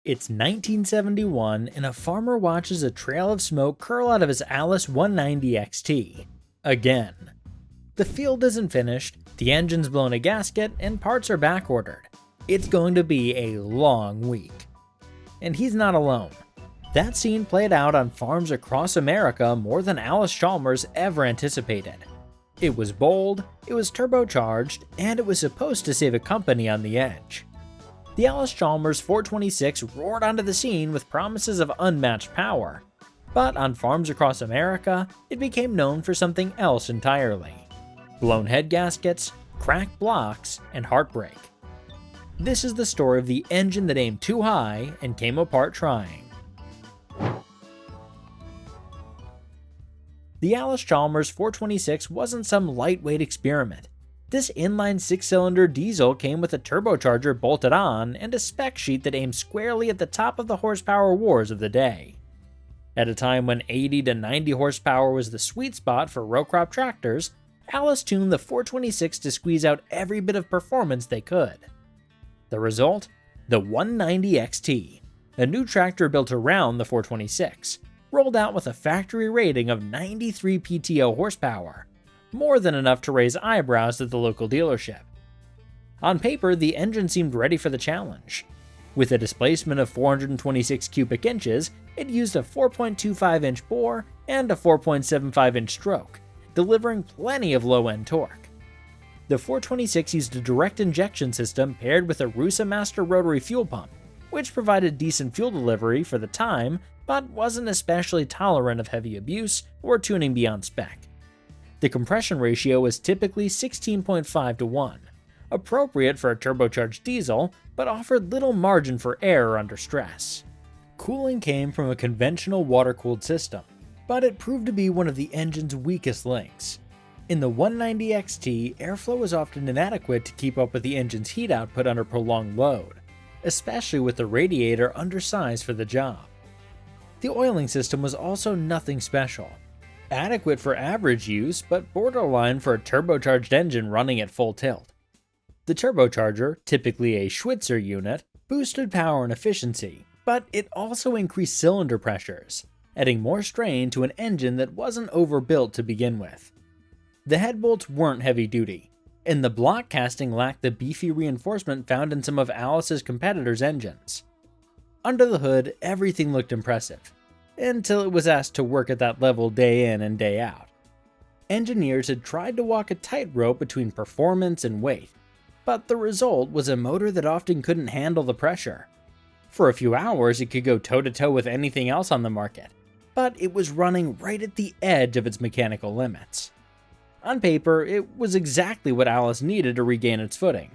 It's 1971 and a farmer watches a trail of smoke curl out of his Allis 190 XT. Again. The field isn't finished, the engine's blown a gasket, and parts are backordered. It's going to be a long week. And he's not alone. That scene played out on farms across America more than Allis Chalmers ever anticipated. It was bold, it was turbocharged, and it was supposed to save a company on the edge. The Allis Chalmers 426 roared onto the scene with promises of unmatched power, but on farms across America, it became known for something else entirely. Blown head gaskets, cracked blocks, and heartbreak. This is the story of the engine that aimed too high and came apart trying. The Allis Chalmers 426 wasn't some lightweight experiment. This inline 6-cylinder diesel came with a turbocharger bolted on and a spec sheet that aimed squarely at the top of the horsepower wars of the day. At a time when 80 to 90 horsepower was the sweet spot for row crop tractors, Allis tuned the 426 to squeeze out every bit of performance they could. The result? The 190 XT, a new tractor built around the 426, rolled out with a factory rating of 93 PTO horsepower, more than enough to raise eyebrows at the local dealership. On paper, the engine seemed ready for the challenge. With a displacement of 426 cubic inches, it used a 4.25-inch bore and a 4.75-inch stroke, delivering plenty of low-end torque. The 426 used a direct injection system paired with a Rusa Master rotary fuel pump, which provided decent fuel delivery for the time, but wasn't especially tolerant of heavy abuse or tuning beyond spec. The compression ratio was typically 16.5 to 1, appropriate for a turbocharged diesel, but offered little margin for error under stress. Cooling came from a conventional water-cooled system, but it proved to be one of the engine's weakest links. In the 190 XT, airflow was often inadequate to keep up with the engine's heat output under prolonged load, especially with the radiator undersized for the job. The oiling system was also nothing special. Adequate for average use, but borderline for a turbocharged engine running at full tilt. The turbocharger, typically a Schwitzer unit, boosted power and efficiency, but it also increased cylinder pressures, adding more strain to an engine that wasn't overbuilt to begin with. The head bolts weren't heavy duty, and the block casting lacked the beefy reinforcement found in some of Allis's competitors' engines. Under the hood, everything looked impressive, until it was asked to work at that level day in and day out. Engineers had tried to walk a tightrope between performance and weight, but the result was a motor that often couldn't handle the pressure. For a few hours, it could go toe-to-toe with anything else on the market, but it was running right at the edge of its mechanical limits. On paper, it was exactly what Allis needed to regain its footing.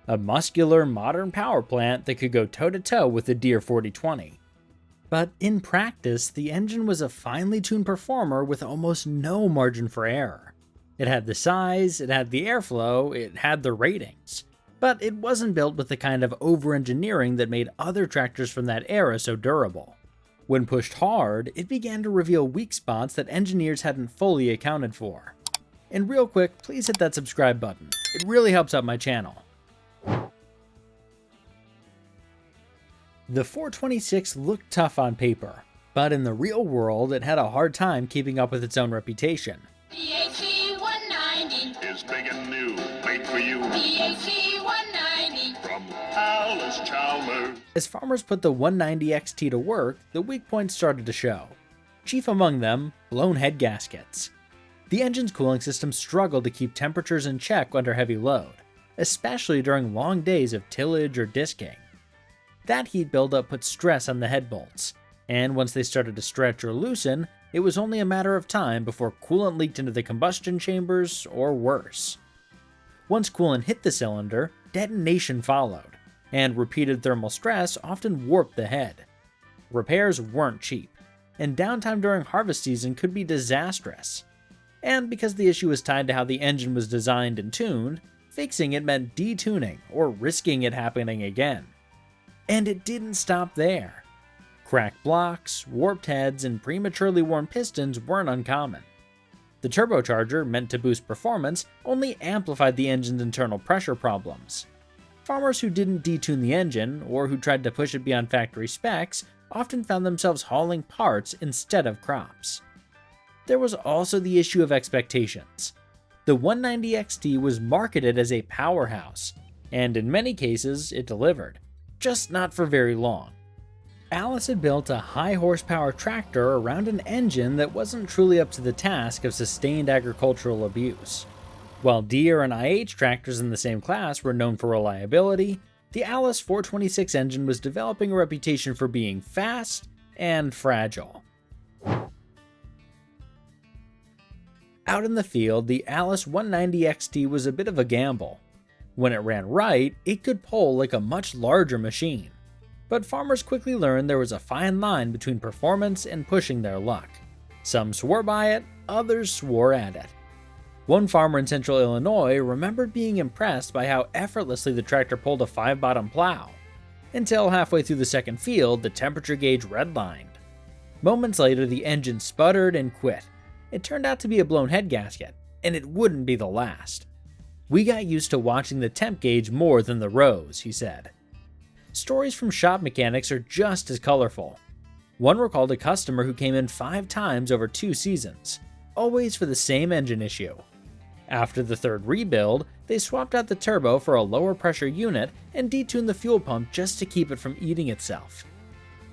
A muscular, modern power plant that could go toe-to-toe with the Deere 4020. But in practice, the engine was a finely tuned performer with almost no margin for error. It had the size, it had the airflow, it had the ratings. But it wasn't built with the kind of over-engineering that made other tractors from that era so durable. When pushed hard, it began to reveal weak spots that engineers hadn't fully accounted for. And real quick, please hit that subscribe button. It really helps out my channel. The 426 looked tough on paper, but in the real world it had a hard time keeping up with its own reputation. BAC 190 is big and new, made for you. BAC 190 From Allis Chalmers. As farmers put the 190 XT to work, the weak points started to show. Chief among them, blown head gaskets. The engine's cooling system struggled to keep temperatures in check under heavy load, especially during long days of tillage or disking. That heat buildup put stress on the head bolts, and once they started to stretch or loosen, it was only a matter of time before coolant leaked into the combustion chambers, or worse. Once coolant hit the cylinder, detonation followed, and repeated thermal stress often warped the head. Repairs weren't cheap, and downtime during harvest season could be disastrous. And because the issue was tied to how the engine was designed and tuned, fixing it meant detuning or risking it happening again. And it didn't stop there. Cracked blocks, warped heads, and prematurely worn pistons weren't uncommon. The turbocharger, meant to boost performance, only amplified the engine's internal pressure problems. Farmers who didn't detune the engine, or who tried to push it beyond factory specs, often found themselves hauling parts instead of crops. There was also the issue of expectations. The 190XT was marketed as a powerhouse, and in many cases it delivered, just not for very long. Allis had built a high horsepower tractor around an engine that wasn't truly up to the task of sustained agricultural abuse. While Deere and IH tractors in the same class were known for reliability, the Allis 426 engine was developing a reputation for being fast and fragile. Out in the field, the Allis 190XT was a bit of a gamble. When it ran right, it could pull like a much larger machine. But farmers quickly learned there was a fine line between performance and pushing their luck. Some swore by it, others swore at it. One farmer in central Illinois remembered being impressed by how effortlessly the tractor pulled a 5-bottom plow, until halfway through the second field, the temperature gauge redlined. Moments later, the engine sputtered and quit. It turned out to be a blown head gasket, and it wouldn't be the last. "We got used to watching the temp gauge more than the rows," he said. Stories from shop mechanics are just as colorful. One recalled a customer who came in 5 times over 2 seasons, always for the same engine issue. After the third rebuild, they swapped out the turbo for a lower pressure unit and detuned the fuel pump just to keep it from eating itself.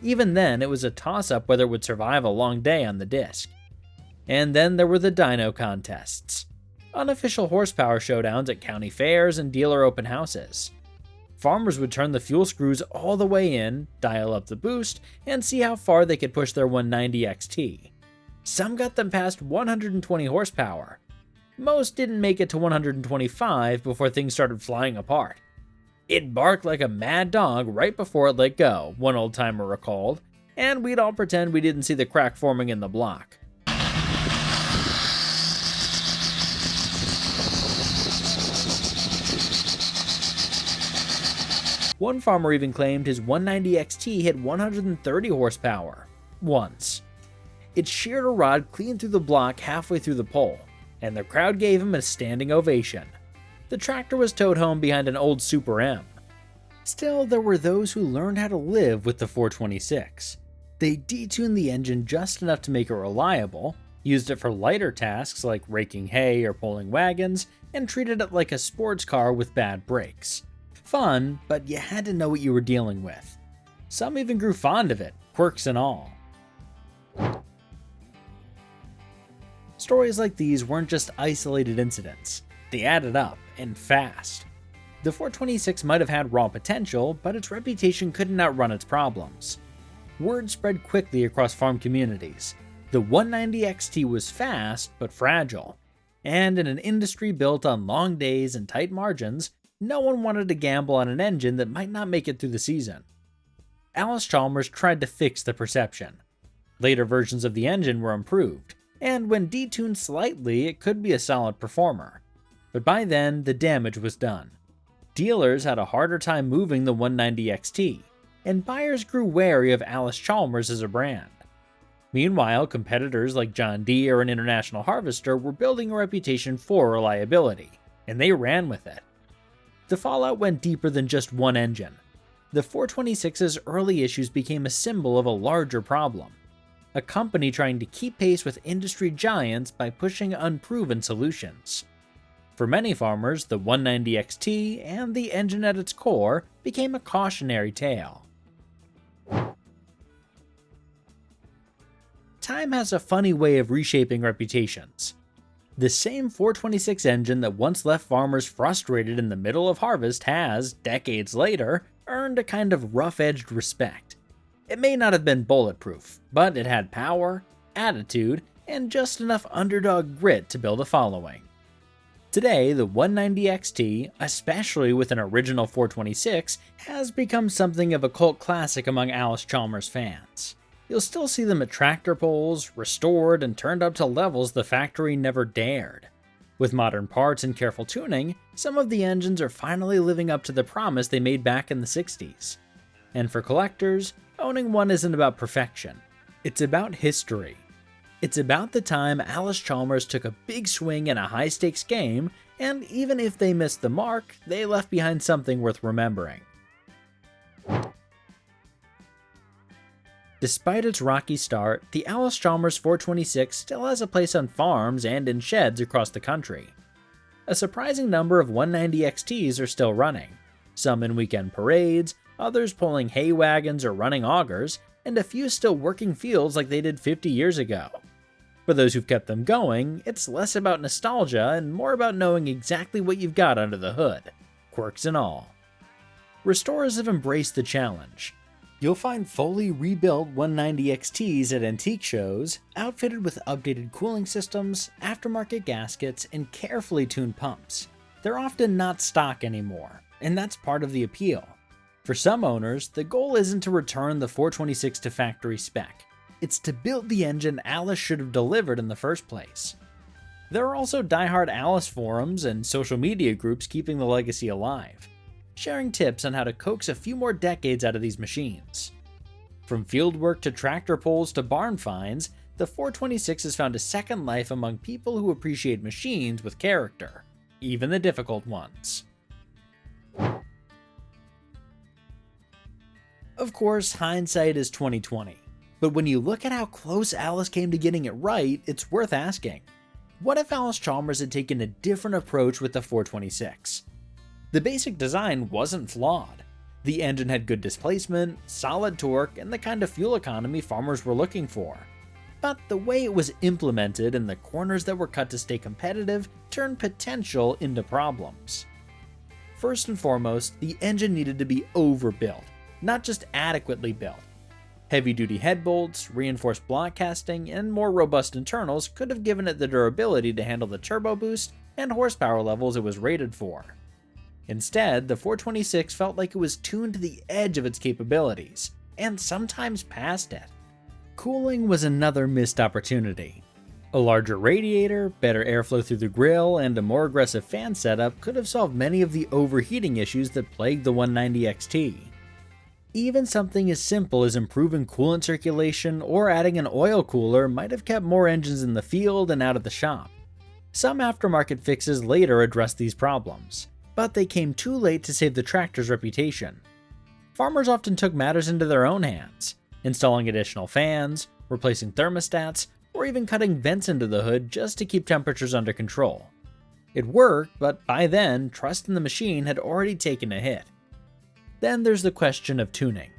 Even then, it was a toss-up whether it would survive a long day on the disc. And then there were the dyno contests. Unofficial horsepower showdowns at county fairs and dealer open houses. Farmers would turn the fuel screws all the way in, dial up the boost, and see how far they could push their 190XT. Some got them past 120 horsepower. Most didn't make it to 125 before things started flying apart. "It barked like a mad dog right before it let go," one old-timer recalled, and we'd all pretend we didn't see the crack forming in the block. One farmer even claimed his 190XT hit 130 horsepower, once. It sheared a rod clean through the block halfway through the pole, and the crowd gave him a standing ovation. The tractor was towed home behind an old Super M. Still, there were those who learned how to live with the 426. They detuned the engine just enough to make it reliable, used it for lighter tasks like raking hay or pulling wagons, and treated it like a sports car with bad brakes. Fun, but you had to know what you were dealing with. Some even grew fond of it, quirks and all. Stories like these weren't just isolated incidents. They added up, and fast. The 426 might have had raw potential, but its reputation couldn't outrun its problems. Word spread quickly across farm communities. The 190XT was fast, but fragile. And in an industry built on long days and tight margins, no one wanted to gamble on an engine that might not make it through the season. Allis Chalmers tried to fix the perception. Later versions of the engine were improved, and when detuned slightly, it could be a solid performer. But by then, the damage was done. Dealers had a harder time moving the 190XT, and buyers grew wary of Allis Chalmers as a brand. Meanwhile, competitors like John Deere and International Harvester were building a reputation for reliability, and they ran with it. The fallout went deeper than just one engine. The 426's early issues became a symbol of a larger problem. A company trying to keep pace with industry giants by pushing unproven solutions. For many farmers, the 190XT and the engine at its core became a cautionary tale. Time has a funny way of reshaping reputations. The same 426 engine that once left farmers frustrated in the middle of harvest has, decades later, earned a kind of rough-edged respect. It may not have been bulletproof, but it had power, attitude, and just enough underdog grit to build a following. Today, the 190XT, especially with an original 426, has become something of a cult classic among Allis Chalmers fans. You'll still see them at tractor pulls, restored and turned up to levels the factory never dared. With modern parts and careful tuning, some of the engines are finally living up to the promise they made back in the 60s. And for collectors, owning one isn't about perfection. It's about history. It's about the time Allis Chalmers took a big swing in a high-stakes game And even if they missed the mark, they left behind something worth remembering. Despite its rocky start, the Allis Chalmers 426 still has a place on farms and in sheds across the country. A surprising number of 190XTs are still running, some in weekend parades, others pulling hay wagons or running augers, and a few still working fields like they did 50 years ago. For those who've kept them going, it's less about nostalgia and more about knowing exactly what you've got under the hood, quirks and all. Restorers have embraced the challenge. You'll find fully rebuilt 190XTs at antique shows, outfitted with updated cooling systems, aftermarket gaskets, and carefully tuned pumps. They're often not stock anymore, and that's part of the appeal. For some owners, the goal isn't to return the 426 to factory spec. It's to build the engine Allis should have delivered in the first place. There are also diehard Allis forums and social media groups keeping the legacy alive, sharing tips on how to coax a few more decades out of these machines. From fieldwork to tractor pulls to barn finds, the 426 has found a second life among people who appreciate machines with character, even the difficult ones. Of course, hindsight is 20/20, but when you look at how close Allis came to getting it right, it's worth asking. What if Allis Chalmers had taken a different approach with the 426? The basic design wasn't flawed. The engine had good displacement, solid torque, and the kind of fuel economy farmers were looking for. But the way it was implemented and the corners that were cut to stay competitive turned potential into problems. First and foremost, the engine needed to be overbuilt, not just adequately built. Heavy-duty head bolts, reinforced block casting, and more robust internals could have given it the durability to handle the turbo boost and horsepower levels it was rated for. Instead, the 426 felt like it was tuned to the edge of its capabilities, and sometimes past it. Cooling was another missed opportunity. A larger radiator, better airflow through the grill, and a more aggressive fan setup could have solved many of the overheating issues that plagued the 190XT. Even something as simple as improving coolant circulation or adding an oil cooler might have kept more engines in the field and out of the shop. Some aftermarket fixes later addressed these problems, but they came too late to save the tractor's reputation. Farmers often took matters into their own hands, installing additional fans, replacing thermostats, or even cutting vents into the hood just to keep temperatures under control. It worked, but by then, trust in the machine had already taken a hit. Then there's the question of tuning.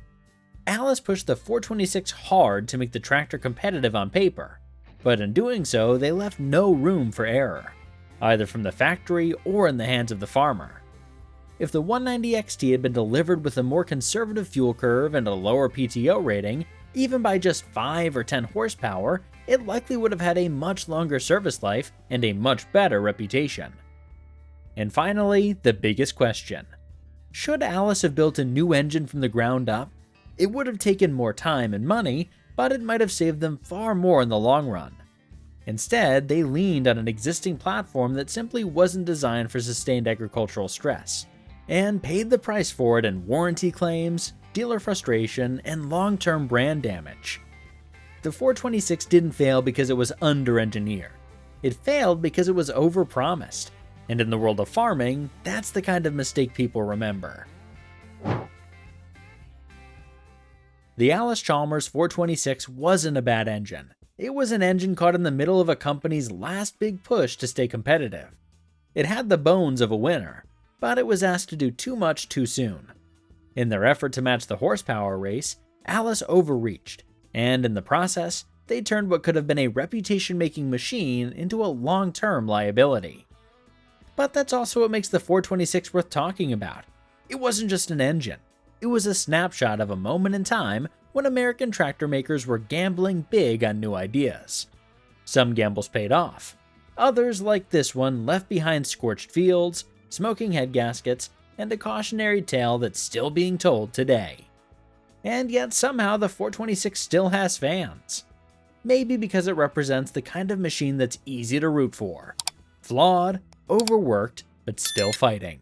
Allis pushed the 426 hard to make the tractor competitive on paper, but in doing so, they left no room for error, either from the factory or in the hands of the farmer. If the 190XT had been delivered with a more conservative fuel curve and a lower PTO rating, even by just 5 or 10 horsepower, it likely would have had a much longer service life and a much better reputation. And finally, the biggest question. Should Allis have built a new engine from the ground up? It would have taken more time and money, but it might have saved them far more in the long run. Instead, they leaned on an existing platform that simply wasn't designed for sustained agricultural stress, and paid the price for it in warranty claims, dealer frustration, and long-term brand damage. The 426 didn't fail because it was under-engineered. It failed because it was overpromised. And in the world of farming, that's the kind of mistake people remember. The Allis Chalmers 426 wasn't a bad engine. It was an engine caught in the middle of a company's last big push to stay competitive. It had the bones of a winner, but it was asked to do too much too soon. In their effort to match the horsepower race, Allis overreached, and in the process, they turned what could have been a reputation-making machine into a long-term liability. But that's also what makes the 426 worth talking about. It wasn't just an engine. It was a snapshot of a moment in time when American tractor makers were gambling big on new ideas. Some gambles paid off. Others, like this one, left behind scorched fields, smoking head gaskets, and a cautionary tale that's still being told today. And yet somehow the 426 still has fans. Maybe because it represents the kind of machine that's easy to root for. Flawed, overworked, but still fighting.